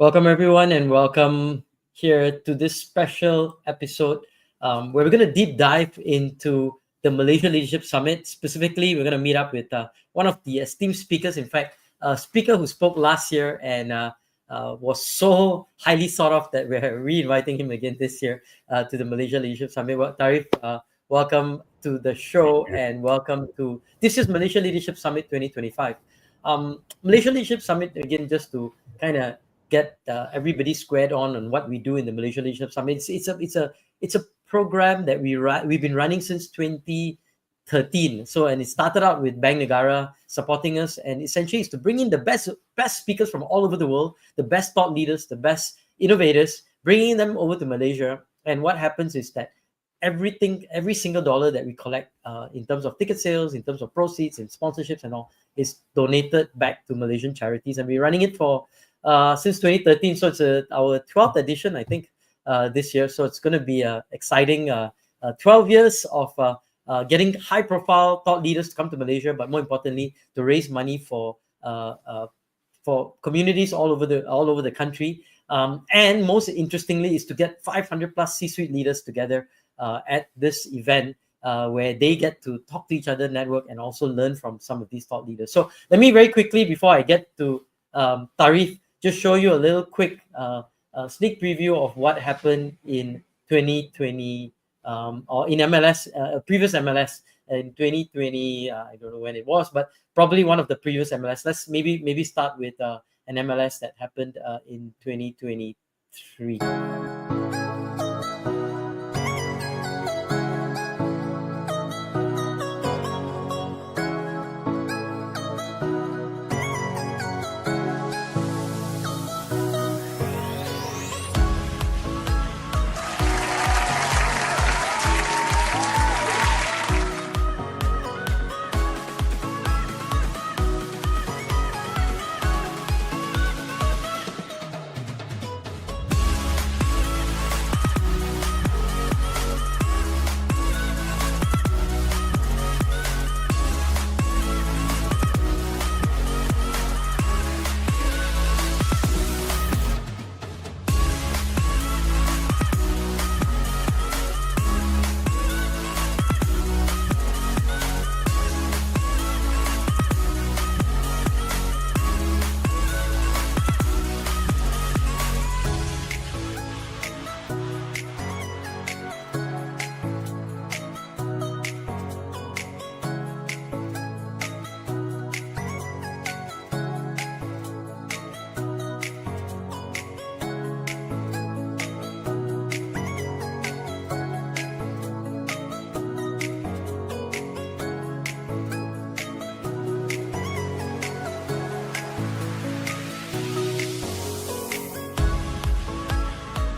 Welcome, everyone, and welcome here to this special episode where we're going to deep dive into the Malaysia Leadership Summit. Specifically, we're going to meet up with one of the esteemed speakers. In fact, a speaker who spoke last year and was so highly sought of that we're re-inviting him again this year to the Malaysia Leadership Summit. Well, Tareef, welcome to the show and welcome to this is Malaysia Leadership Summit 2025. Malaysia Leadership Summit, again, just to kind of get everybody squared on what we do in the Malaysia Leadership Summit. It's a program that we've been running since 2013. So, and it started out with Bank Negara supporting us, and essentially it's to bring in the best speakers from all over the world, the best thought leaders, the best innovators, bringing them over to Malaysia. And what happens is that every single dollar that we collect in terms of ticket sales, in terms of proceeds and sponsorships and all, is donated back to Malaysian charities. And we're running it for since 2013, so it's our 12th edition, I think, this year. So it's going to be an exciting 12 years of getting high-profile thought leaders to come to Malaysia, but more importantly, to raise money for communities all over the country. And most interestingly, is to get 500 plus C-suite leaders together at this event. Where they get to talk to each other, network, and also learn from some of these thought leaders. So let me very quickly, before I get to Tareef, just show you a little quick sneak preview of what happened in 2020 or in MLS, previous MLS in 2020. I don't know when it was, but probably one of the previous MLS. Let's maybe start with an MLS that happened in 2023.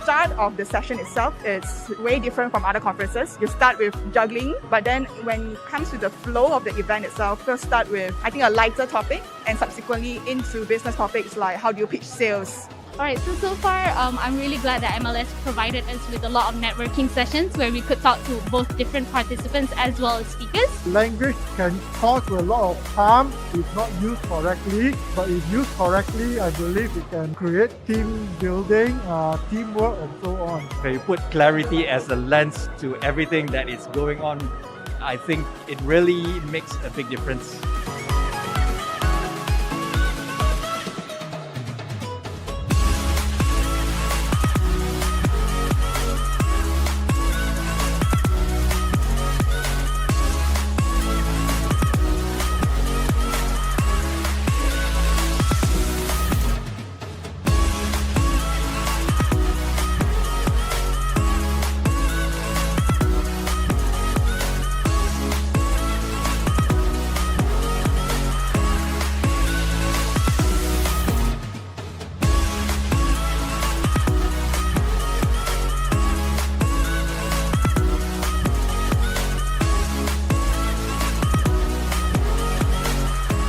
Start of the session itself is way different from other conferences. You start with juggling, but then when it comes to the flow of the event itself, first start with, I think, a lighter topic and subsequently into business topics like how do you pitch sales. Alright, so far I'm really glad that MLS provided us with a lot of networking sessions where we could talk to both different participants as well as speakers. Language can cause a lot of harm if not used correctly, but if used correctly, I believe it can create team building, teamwork and so on. You put clarity as a lens to everything that is going on. I think it really makes a big difference.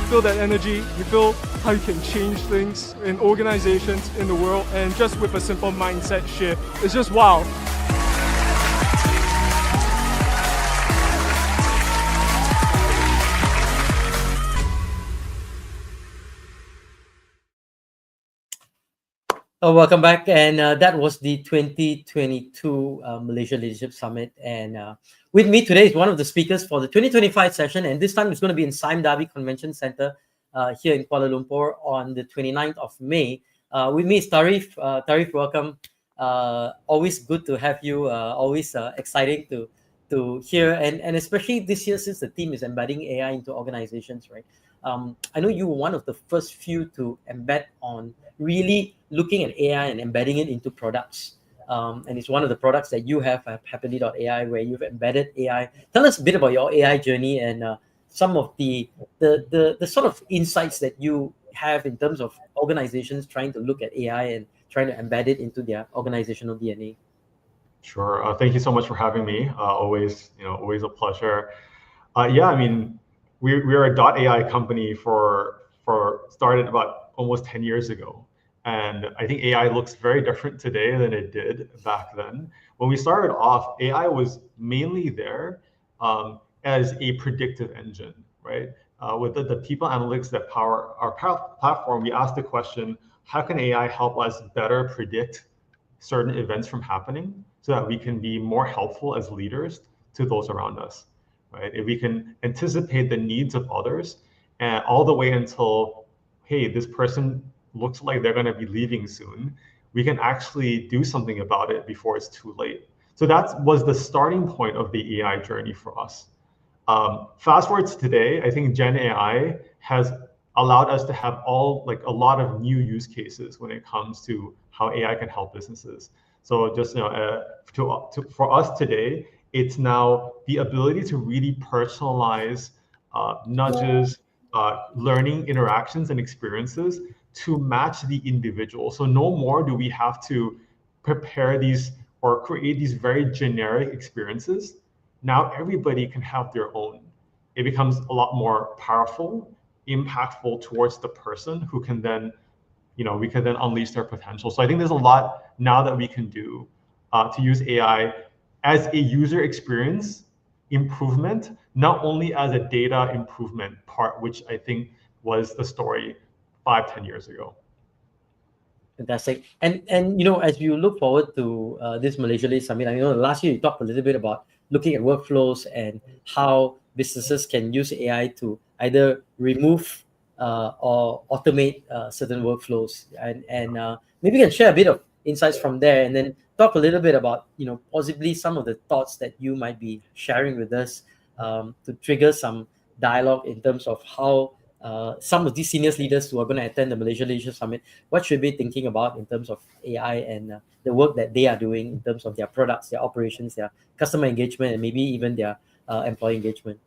Feel that energy, you feel how you can change things in organizations, in the world, and just with a simple mindset shift. It's just wow. Welcome back. And that was the 2022 Malaysia Leadership Summit. And with me today is one of the speakers for the 2025 session. And this time it's going to be in Sime Darby Convention Center here in Kuala Lumpur on the 29th of May. With me is Tareef. Tareef, welcome. Always good to have you. Always exciting to hear. And especially this year, since the team is embedding AI into organizations, right? I know you were one of the first few to embed on really looking at AI and embedding it into products. And it's one of the products that you have, Happily.ai, where you've embedded AI. Tell us a bit about your AI journey and some of the sort of insights that you have in terms of organizations trying to look at AI and trying to embed it into their organizational DNA. Sure. Thank you so much for having me. Always a pleasure. Yeah, I mean, we're a .ai company for started about almost 10 years ago. And I think AI looks very different today than it did back then. When we started off, AI was mainly there as a predictive engine, right? With the people analytics that power our platform, we asked the question, how can AI help us better predict certain events from happening so that we can be more helpful as leaders to those around us, right? If we can anticipate the needs of others and all the way until, hey, this person looks like they're going to be leaving soon, we can actually do something about it before it's too late. So that was the starting point of the AI journey for us. Fast forward to today, I think Gen AI has allowed us to have a lot of new use cases when it comes to how AI can help businesses. So just for us today, it's now the ability to really personalize nudges, learning interactions and experiences to match the individual. So no more do we have to prepare these or create these very generic experiences. Now everybody can have their own. It becomes a lot more powerful, impactful towards the person who can then, we can then unleash their potential. So I think there's a lot now that we can do to use AI as a user experience improvement, not only as a data improvement part, which I think was the story 5-10 years ago. Fantastic. And as you look forward to this Malaysia Lead Summit, I know last year you talked a little bit about looking at workflows and how businesses can use AI to either remove or automate certain workflows. And maybe you can share a bit of insights from there, and then talk a little bit about possibly some of the thoughts that you might be sharing with us to trigger some dialogue in terms of how some of these senior leaders who are going to attend the Malaysia Leadership Summit, what should be thinking about in terms of AI and the work that they are doing in terms of their products, their operations, their customer engagement, and maybe even their employee engagement.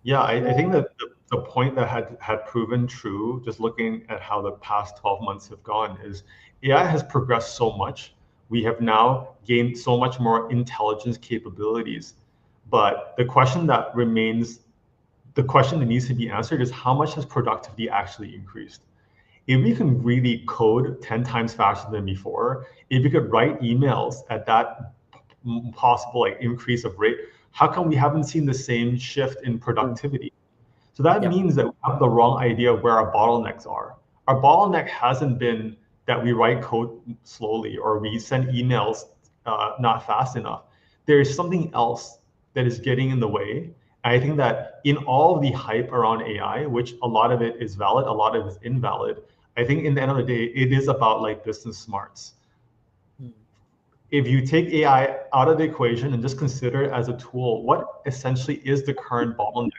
Yeah, I think that the point that had proven true, just looking at how the past 12 months have gone, is AI has progressed so much. We have now gained so much more intelligence capabilities. But the question that remains, the question that needs to be answered is how much has productivity actually increased? If we can really code 10 times faster than before, if we could write emails at that possible increase of rate, how come we haven't seen the same shift in productivity? So that means that we have the wrong idea of where our bottlenecks are. Our bottleneck hasn't been that we write code slowly or we send emails not fast enough. There is something else that is getting in the way. And I think that in all of the hype around AI, which a lot of it is valid, a lot of it is invalid, I think in the end of the day, it is about business smarts. If you take AI out of the equation and just consider it as a tool, what essentially is the current bottleneck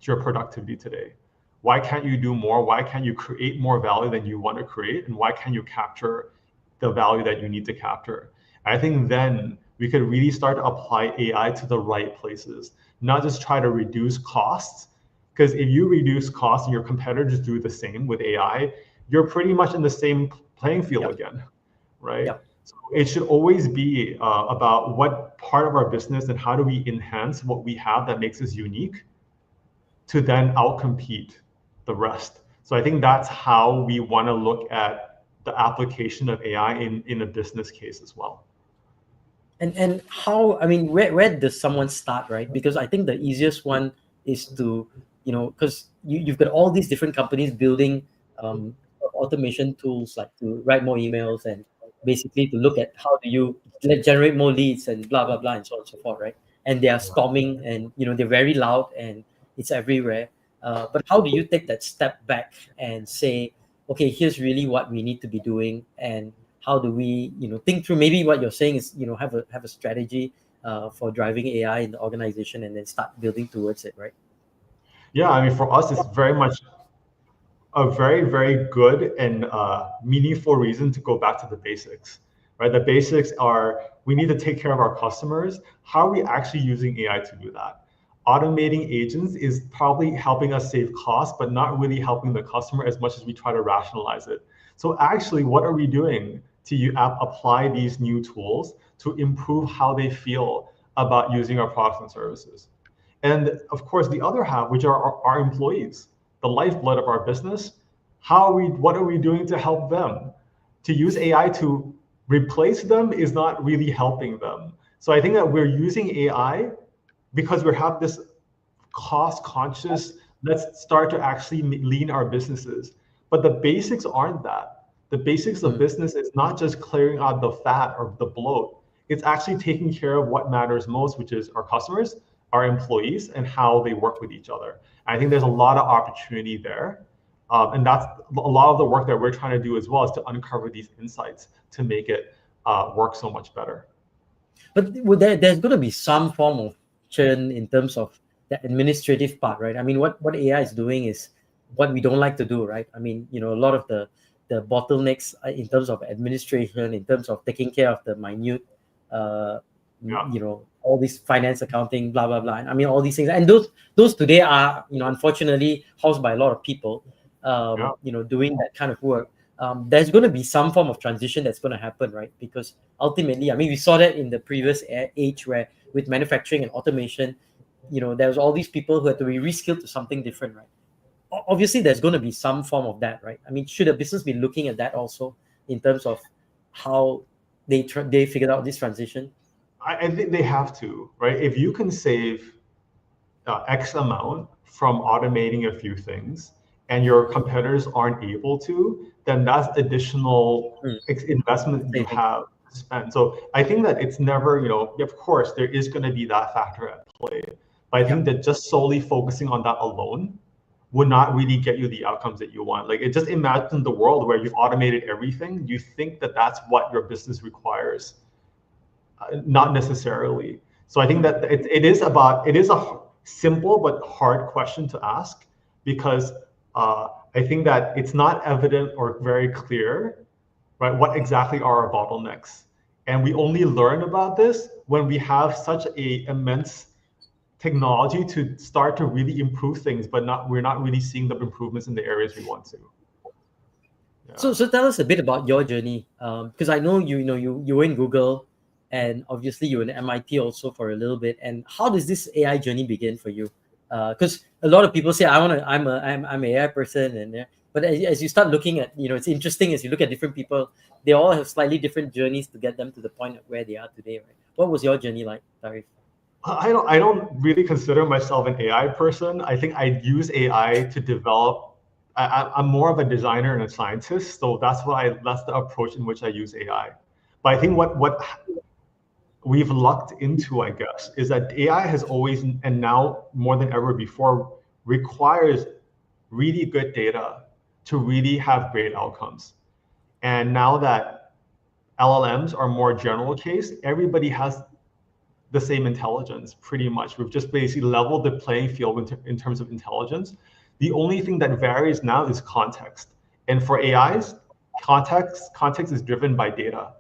to your productivity today? Why can't you do more? Why can't you create more value than you want to create? And why can't you capture the value that you need to capture? I think then we could really start to apply AI to the right places, not just try to reduce costs. Because if you reduce costs and your competitors do the same with AI, you're pretty much in the same playing field again, right? So it should always be about what part of our business and how do we enhance what we have that makes us unique to then outcompete the rest. So I think that's how we want to look at the application of AI in a business case as well. And how, I mean, where does someone start, right? Because I think the easiest one is to, because you've got all these different companies building automation tools like to write more emails and basically to look at how do you generate more leads and blah blah blah and so on and so forth, right? And they are storming, and they're very loud and it's everywhere. But how do you take that step back and say, okay, here's really what we need to be doing, and how do we think through? Maybe what you're saying is have a strategy for driving AI in the organization, and then start building towards it, right? Yeah, I mean, for us, it's very much a very, very good and meaningful reason to go back to the basics, right? The basics are, we need to take care of our customers. How are we actually using AI to do that? Automating agents is probably helping us save costs, but not really helping the customer as much as we try to rationalize it. So actually, what are we doing to apply these new tools to improve how they feel about using our products and services? And of course, the other half, which are our employees, the lifeblood of our business. What are we doing to help them? To use AI to replace them is not really helping them. So I think that we're using AI because we have this cost conscious, let's start to actually lean our businesses. But the basics aren't that. The basics of business is not just clearing out the fat or the bloat. It's actually taking care of what matters most, which is our customers, our employees, and how they work with each other. I think there's a lot of opportunity there. And that's a lot of the work that we're trying to do as well, is to uncover these insights to make it work so much better. But there's going to be some form of churn in terms of the administrative part, right? I mean, what AI is doing is what we don't like to do, right? I mean, a lot of the bottlenecks in terms of administration, in terms of taking care of the minute, all this finance, accounting, blah blah blah. I mean, all these things, and those today are unfortunately housed by a lot of people, doing that kind of work. There's going to be some form of transition that's going to happen, right? Because ultimately, I mean, we saw that in the previous age where with manufacturing and automation, there was all these people who had to be reskilled to something different, right? Obviously, there's going to be some form of that, right? I mean, should a business be looking at that also in terms of how they figured out this transition? I think they have to, right? If you can save X amount from automating a few things and your competitors aren't able to, then that's additional investment you have to spend. So I think that it's never, of course, there is going to be that factor at play. But I think that just solely focusing on that alone would not really get you the outcomes that you want. Like, just imagine the world where you've automated everything. You think that that's what your business requires. Not necessarily. So I think that it is a simple but hard question to ask, because I think that it's not evident or very clear, right? What exactly are our bottlenecks? And we only learn about this when we have such a immense technology to start to really improve things, but we're not really seeing the improvements in the areas we want to. Yeah. So tell us a bit about your journey, because I know you were in Google. And obviously, you were in MIT also for a little bit. And how does this AI journey begin for you? Because a lot of people say, I'm an AI person, but as you start looking at, it's interesting as you look at different people, they all have slightly different journeys to get them to the point of where they are today, right? What was your journey like, Tareef? I don't really consider myself an AI person. I think I use AI to develop. I'm more of a designer and a scientist, so that's the approach in which I use AI. But I think what we've lucked into, I guess, is that AI has always, and now more than ever before, requires really good data to really have great outcomes. And now that LLMs are more general case, everybody has the same intelligence, pretty much. We've just basically leveled the playing field in terms of intelligence. The only thing that varies now is context. And for AIs, context is driven by data.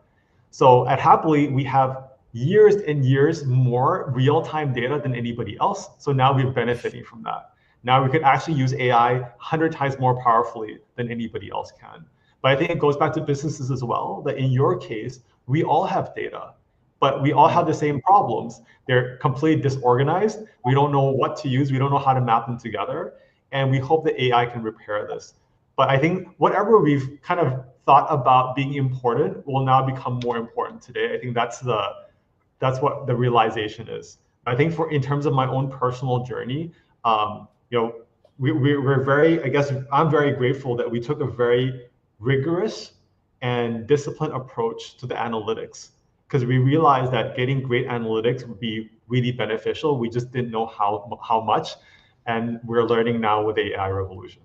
So at Happily, we have years and years more real-time data than anybody else. So now we're benefiting from that. Now we could actually use AI 100 times more powerfully than anybody else can. But I think it goes back to businesses as well, that in your case, we all have data, but we all have the same problems. They're completely disorganized. We don't know what to use. We don't know how to map them together. And we hope that AI can repair this. But I think whatever we've kind of thought about being important will now become more important today. I think that's what the realization is. I think in terms of my own personal journey, we're very, I guess I'm very grateful that we took a very rigorous and disciplined approach to the analytics, because we realized that getting great analytics would be really beneficial. We just didn't know how much, and we're learning now with the AI revolution.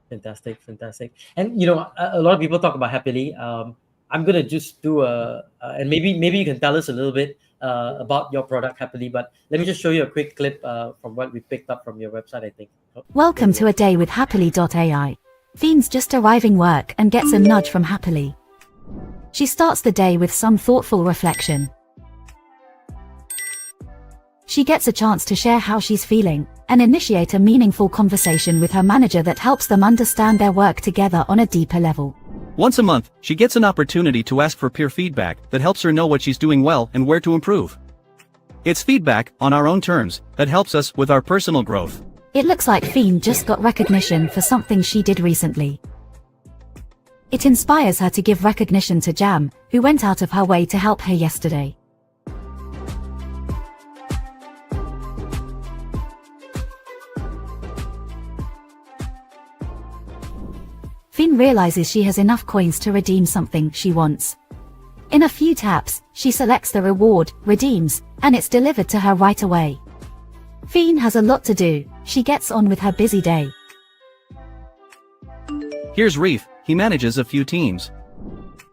Fantastic. And a lot of people talk about Happily. I'm gonna just do and maybe you can tell us a little bit about your product Happily. But let me just show you a quick clip from what we picked up from your website, I think. Welcome to a day with Happily.ai. Fien's just arriving work and gets a nudge from Happily. She starts the day with some thoughtful reflection. She gets a chance to share how she's feeling and initiate a meaningful conversation with her manager that helps them understand their work together on a deeper level. Once a month, she gets an opportunity to ask for peer feedback that helps her know what she's doing well and where to improve. It's feedback on our own terms that helps us with our personal growth. It looks like Fien just got recognition for something she did recently. It inspires her to give recognition to Jam, who went out of her way to help her yesterday. Fien realizes she has enough coins to redeem something she wants. In a few taps, she selects the reward, redeems, and it's delivered to her right away. Fien has a lot to do. She gets on with her busy day. Here's Reef, he manages a few teams.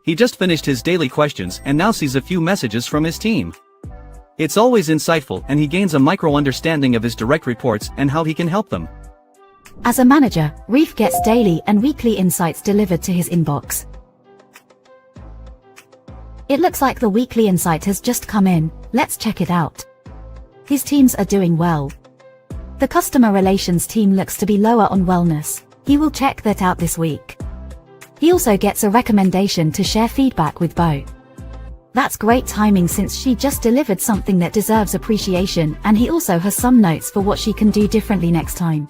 He just finished his daily questions and now sees a few messages from his team. It's always insightful and he gains a micro understanding of his direct reports and how he can help them. As a manager, Reef gets daily and weekly insights delivered to his inbox. It looks like the weekly insight has just come in. Let's check it out. His teams are doing well. The customer relations team looks to be lower on wellness. He will check that out this week. He also gets a recommendation to share feedback with Bo. That's great timing since she just delivered something that deserves appreciation, and he also has some notes for what she can do differently next time.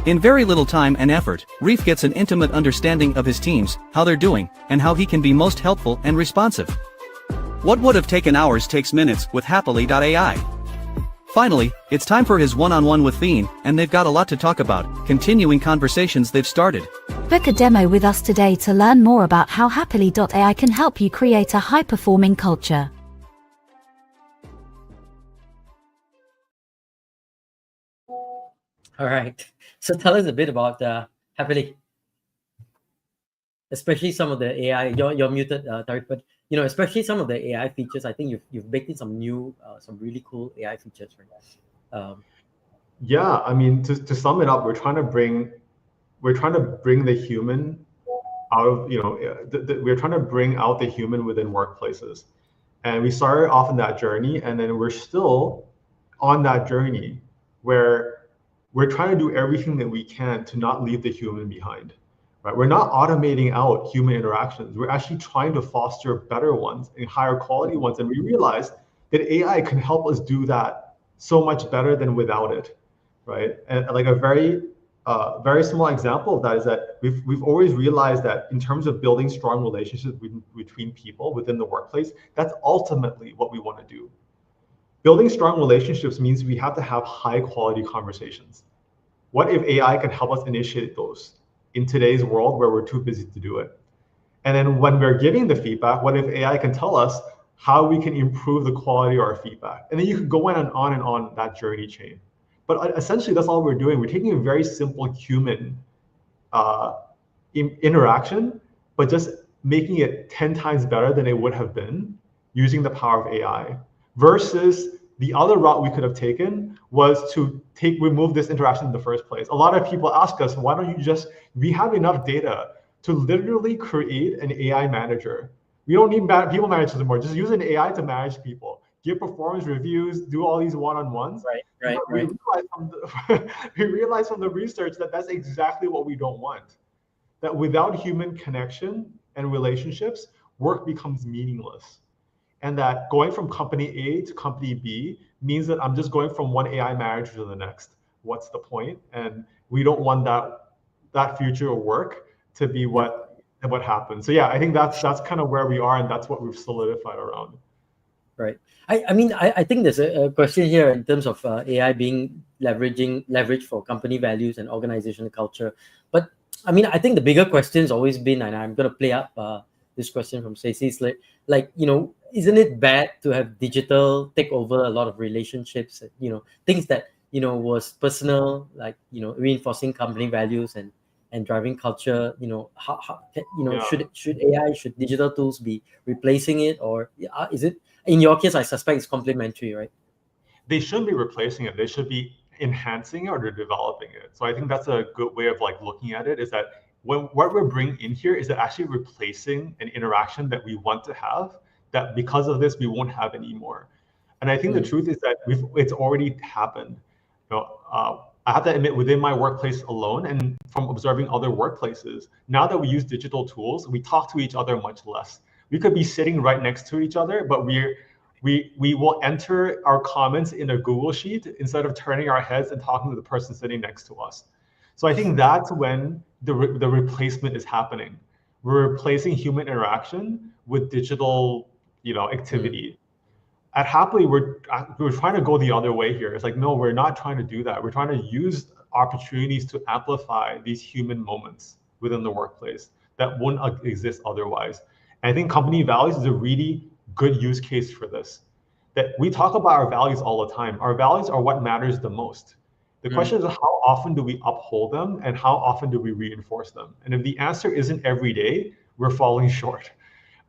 In very little time and effort, Reef gets an intimate understanding of his teams, how they're doing, and how he can be most helpful and responsive. What would have taken hours takes minutes with Happily.ai. Finally, it's time for his one-on-one with Fien, and they've got a lot to talk about, continuing conversations they've started. Book a demo with us today to learn more about how Happily.ai can help you create a high-performing culture. All right. So tell us a bit about Happily, especially some of the AI. You're muted, Tareef, but especially some of the AI features. I think you've baked in some new, some really cool AI features, right? Yeah, I mean, to sum it up, we're trying to bring the human out of we're trying to bring out the human within workplaces, and we started off in that journey, and then we're still on that journey where we're trying to do everything that we can to not leave the human behind, right? We're not automating out human interactions. We're actually trying to foster better ones and higher quality ones. And we realize that AI can help us do that so much better than without it, right? And like a very small example of that is that we've always realized that in terms of building strong relationships between people within the workplace, that's ultimately what we want to do. Building strong relationships means we have to have high quality conversations. What if AI can help us initiate those in today's world where we're too busy to do it? And then when we're giving the feedback, what if AI can tell us how we can improve the quality of our feedback? And then you can go on and on that journey chain. But essentially, that's all we're doing. We're taking a very simple human interaction, but just making it 10 times better than it would have been using the power of AI. Versus the other route we could have taken was to remove this interaction in the first place. A lot of people ask us, why don't you we have enough data to literally create an AI manager. We don't need people managers anymore. Just use an AI to manage people, give performance reviews, do all these one-on-ones. Right. We realize from the research that that's exactly what we don't want. That without human connection and relationships, work becomes meaningless. And that going from company A to company B means that I'm just going from one AI manager to the next. What's the point? And we don't want that future of work to be what happens. So yeah, I think that's kind of where we are, and that's what we've solidified around. Right. I think there's a question here in terms of AI being leveraged for company values and organizational culture. But I mean, I think the bigger question's always been, and I'm going to play up this question from Stacey, is like, isn't it bad to have digital take over a lot of relationships, things that, was personal, like, reinforcing company values and driving culture, Yeah. should AI, should digital tools be replacing it, or is it, in your case, I suspect it's complementary, right? They shouldn't be replacing it. They should be enhancing it or they're developing it. So I think that's a good way of like looking at it, is that what we're bringing in here is that actually replacing an interaction that we want to have, that because of this we won't have anymore. And I think the truth is that it's already happened. I have to admit, within my workplace alone and from observing other workplaces, now that we use digital tools, we talk to each other much less. We could be sitting right next to each other, but we will enter our comments in a Google Sheet instead of turning our heads and talking to the person sitting next to us. So I think that's when the replacement is happening. We're replacing human interaction with digital, activity. At Happily, we're trying to go the other way here. It's like, no, we're not trying to do that. We're trying to use opportunities to amplify these human moments within the workplace that wouldn't exist otherwise. And I think company values is a really good use case for this. That we talk about our values all the time. Our values are what matters the most. The question is, how often do we uphold them and how often do we reinforce them? And if the answer isn't every day, we're falling short,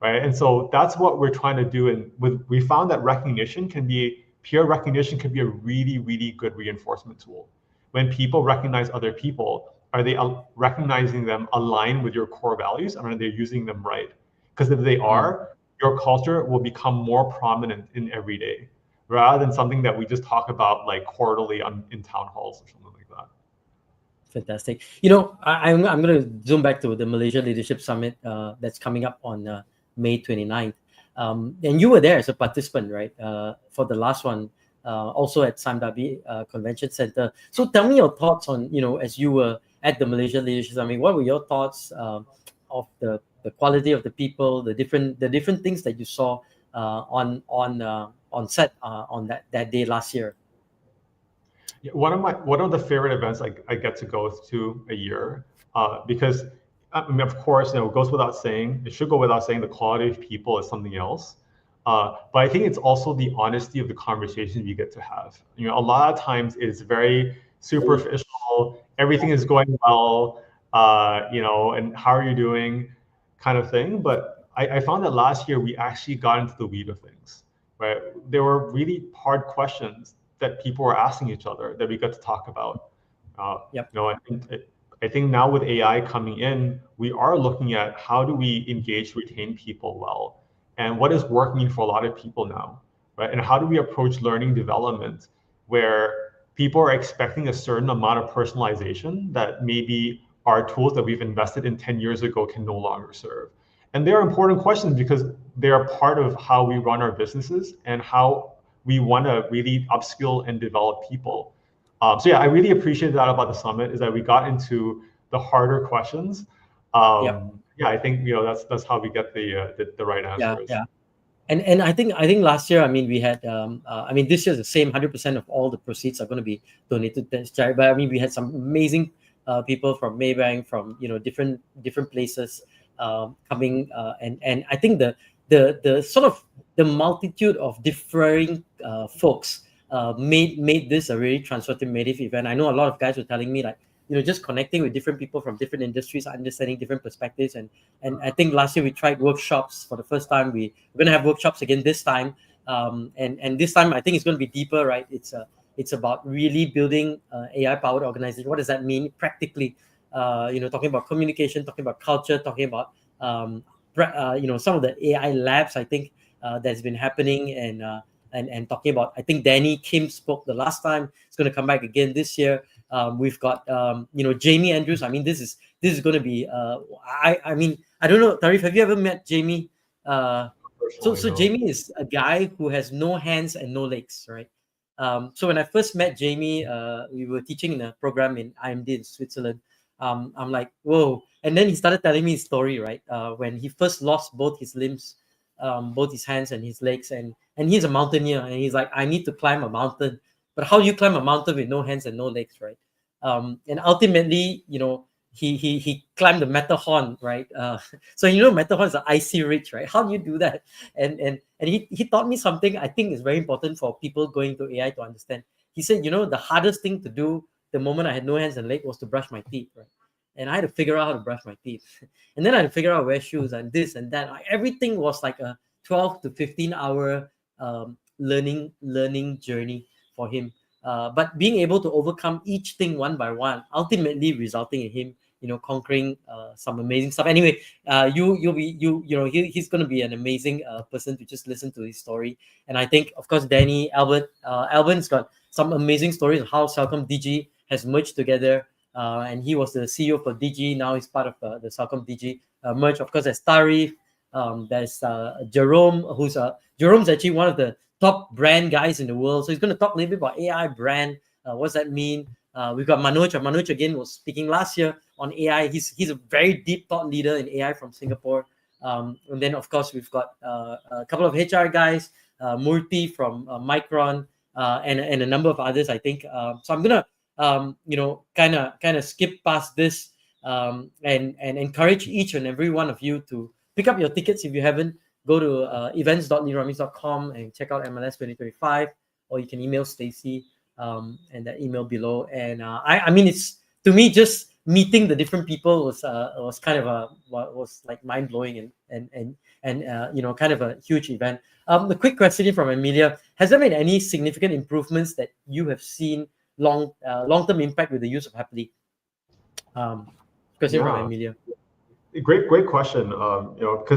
right? And so that's what we're trying to do. And we found that peer recognition can be a really, really good reinforcement tool. When people recognize other people, are they recognizing them align with your core values, and are they using them right? Because if they are, your culture will become more prominent in every day, rather than something that we just talk about like quarterly in town halls or something like that. Fantastic. I'm going to zoom back to the Malaysia Leadership Summit that's coming up on May 29th. And you were there as a participant, right? For the last one, also at Samdabi Convention Center. So tell me your thoughts on, as you were at the Malaysia Leadership Summit, what were your thoughts of the quality of the people, the different things that you saw on set on that day last year? Yeah, one of the favorite events I get to go to a year, because I mean, of course, it goes without saying, it should go without saying, the quality of people is something else. But I think it's also the honesty of the conversations you get to have. A lot of times it's very superficial. Everything is going well, and how are you doing, kind of thing. But I found that last year we actually got into the weed of things, right? There were really hard questions that people were asking each other that we got to talk about. I think now with AI coming in, we are looking at how do we engage, retain people well, and what is working for a lot of people now, right? And how do we approach learning development where people are expecting a certain amount of personalization that maybe our tools that we've invested in 10 years ago can no longer serve. And they're important questions because they're part of how we run our businesses and how we want to really upskill and develop people. So yeah, I really appreciate that about the summit, is that we got into the harder questions. Yeah, I think that's how we get the right answers. Yeah. And I think last year, I mean, we had this year the same 100% of all the proceeds are going to be donated to charity. But I mean, we had some amazing people from Maybank, from different places coming, and I think the sort of the multitude of differing folks made this a really transformative event. I know a lot of guys were telling me, like, just connecting with different people from different industries, understanding different perspectives. And I think last year we tried workshops for the first time. We're going to have workshops again this time. And this time I think it's going to be deeper, right? It's about really building AI-powered organization. What does that mean practically? Talking about communication, talking about culture, talking about some of the AI labs, I think, that's been happening, and talking about, I think Danny Kim spoke the last time. It's going to come back again this year. We've got Jamie Andrews. I mean, this is going to be I mean, I don't know, Tareef, have you ever met Jamie? So Jamie is a guy who has no hands and no legs, right? So when I first met Jamie, we were teaching in a program in IMD in Switzerland. I'm like, whoa. And then he started telling me his story, right? When he first lost both his limbs, both his hands and his legs, and he's a mountaineer, and he's like, I need to climb a mountain. But how do you climb a mountain with no hands and no legs, right? And ultimately, he climbed the Matterhorn, right? So Matterhorn is an icy ridge, right? How do you do that? And he taught me something I think is very important for people going to AI to understand. He said, the hardest thing to do the moment I had no hands and legs was to brush my teeth, right? And I had to figure out how to brush my teeth, and then I had to figure out wear shoes and this and that. Everything was like a 12 to 15 hour learning journey for him. But being able to overcome each thing one by one, ultimately resulting in him, conquering some amazing stuff. Anyway, he's going to be an amazing person to just listen to his story. And I think, of course, Alvin's got some amazing stories of how Celcom Digi has merged together. And he was the CEO for Digi. Now he's part of the Celcom Digi merge. Of course, there's Tareef. There's Jerome, Jerome's actually one of the top brand guys in the world. So he's going to talk a little bit about AI brand. What's that mean? We've got Manoj. Manoj again was speaking last year on AI. He's a very deep thought leader in AI from Singapore. And then of course we've got a couple of HR guys, Murthy from Micron, and a number of others, I think. So I'm gonna kind of skip past this and encourage each and every one of you to pick up your tickets if you haven't. Go to events.leaderonomics.com and check out MLS 2025, or you can email Stacy and that email below. And I mean, it's, to me, just meeting the different people was kind of was like mind blowing and kind of a huge event. The quick question from Amelia: has there been any significant improvements that you have seen long-term impact with the use of Happily? Question from Amelia. Great question.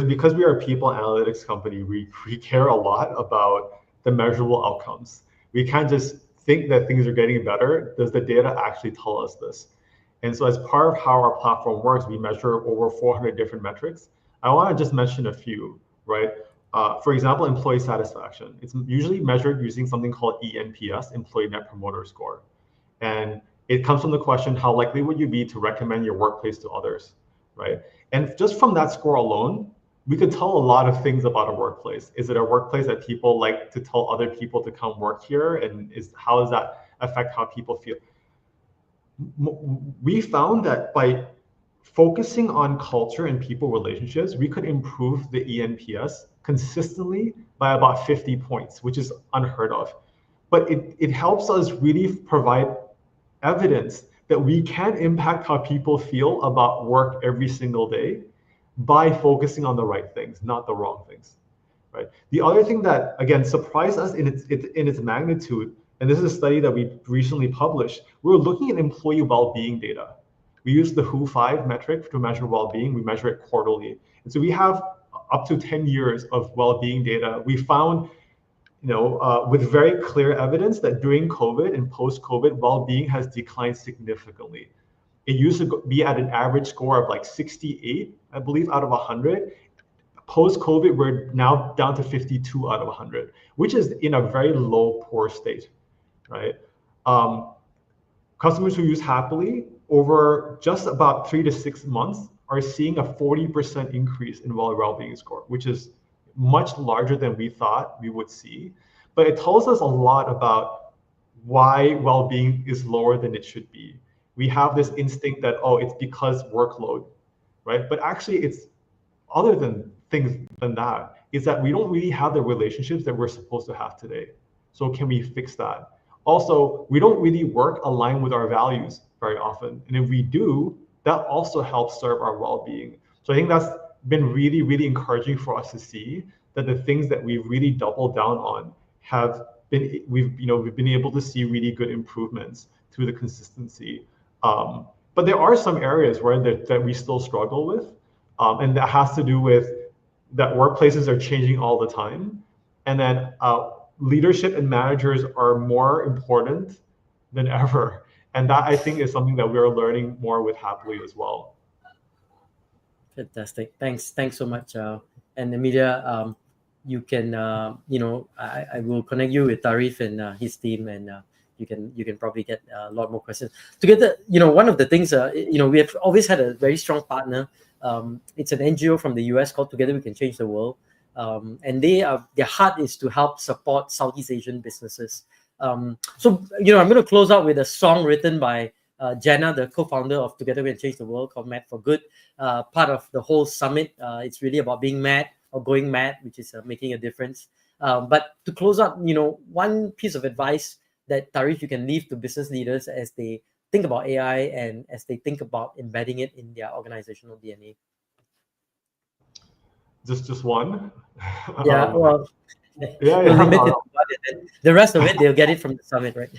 Because we are a people analytics company, we care a lot about the measurable outcomes. We can't just think that things are getting better. Does the data actually tell us this? And so as part of how our platform works, we measure over 400 different metrics. I want to just mention a few, right? For example, employee satisfaction. It's usually measured using something called ENPS, Employee Net Promoter Score. And it comes from the question, how likely would you be to recommend your workplace to others, right? And just from that score alone, we could tell a lot of things about a workplace. Is it a workplace that people like to tell other people to come work here? And how does that affect how people feel? We found that by focusing on culture and people relationships, we could improve the ENPS consistently by about 50 points, which is unheard of. But it helps us really provide evidence that we can impact how people feel about work every single day by focusing on the right things, not the wrong things, right? The other thing that, again, surprised us in its magnitude, and this is a study that we recently published, we were looking at employee well-being data. We use the WHO5 metric to measure well-being. We measure it quarterly. And so we have up to 10 years of well-being data. We found with very clear evidence that during COVID and post-COVID, well-being has declined significantly. It used to be at an average score of like 68, I believe, out of 100. Post-COVID, we're now down to 52 out of 100, which is in a very low, poor state, right? Customers who use Happily over just about 3 to 6 months are seeing a 40% increase in well-being score, which is much larger than we thought we would see. But it tells us a lot about why well-being is lower than it should be. We have this instinct that, it's because workload, right? But actually it's other than things than that, is that we don't really have the relationships that we're supposed to have today. So can we fix that? Also, we don't really work aligned with our values very often. And if we do, that also helps serve our well-being. So I think that's been really, really encouraging for us to see that the things that we've really doubled down on we've been able to see really good improvements through the consistency. But there are some areas that we still struggle with. And that has to do with that workplaces are changing all the time. And then leadership and managers are more important than ever. And that, I think, is something that we're learning more with Happily as well. Fantastic. Thanks so much. And Amelia, you can, I will connect you with Tareef and his team, and you can probably get a lot more questions. Together, one of the things, we have always had a very strong partner. It's an NGO from the US called Together We Can Change the World. And their heart is to help support Southeast Asian businesses. So, I'm going to close out with a song written by Jenna, the co-founder of Together We Can Change the World, called Mad for Good, part of the whole summit. It's really about being mad or going mad, which is making a difference. But to close out, one piece of advice that, Tareef, you can leave to business leaders as they think about AI and as they think about embedding it in their organizational DNA. Just one. Yeah, well, yeah. we'll limit it to one, and the rest of it they'll get it from the summit, right?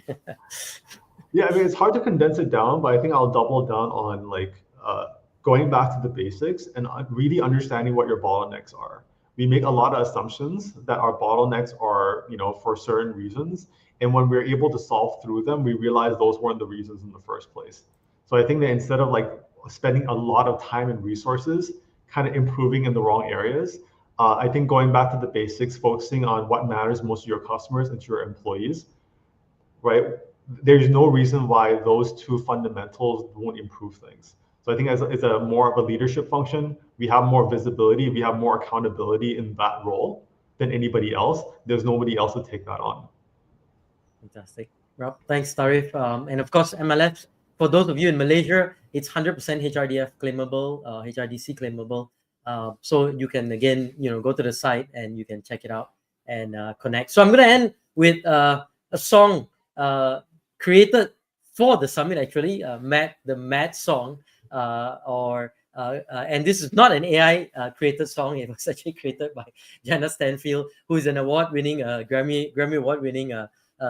Yeah, I mean, it's hard to condense it down, but I think I'll double down on going back to the basics and really understanding what your bottlenecks are. We make a lot of assumptions that our bottlenecks are, for certain reasons. And when we're able to solve through them, we realize those weren't the reasons in the first place. So I think that instead of spending a lot of time and resources kind of improving in the wrong areas, I think going back to the basics, focusing on what matters most to your customers and to your employees, right? There's no reason why those two fundamentals won't improve things. So I think as a more of a leadership function, we have more visibility, we have more accountability in that role than anybody else. There's nobody else to take that on. Fantastic. Well, thanks, Tareef. And of course, MLS, for those of you in Malaysia, it's 100% HRDF claimable, HRDC claimable. So you can, again, go to the site and you can check it out and connect. So I'm going to end with a song created for the summit, actually, the Mad song. And this is not an AI created song. It was actually created by Jana Stanfield, who is an award-winning, Grammy award-winning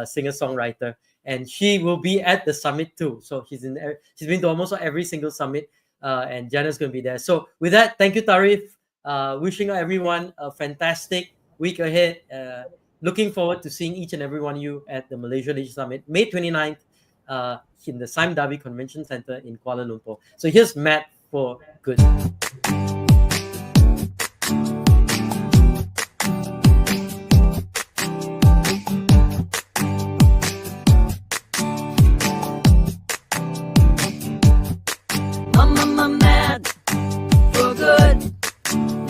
singer-songwriter. And she will be at the summit too. So she's been to almost every single summit, and Jana's going to be there. So with that, thank you, Tareef. Wishing everyone a fantastic week ahead. Looking forward to seeing each and every one of you at the Malaysia Leadership Summit, May 29th, in the Sime Darby Convention Center in Kuala Lumpur. So here's Matt for Good. I'm mad for good.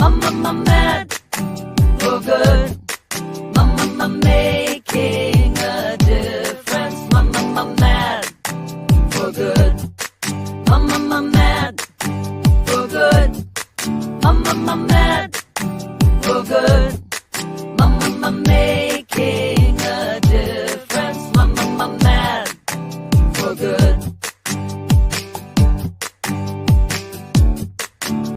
I'm mad for good. I'm making a difference. I'm mad for good. I'm mad for good. I'm mad for good. I'm mad.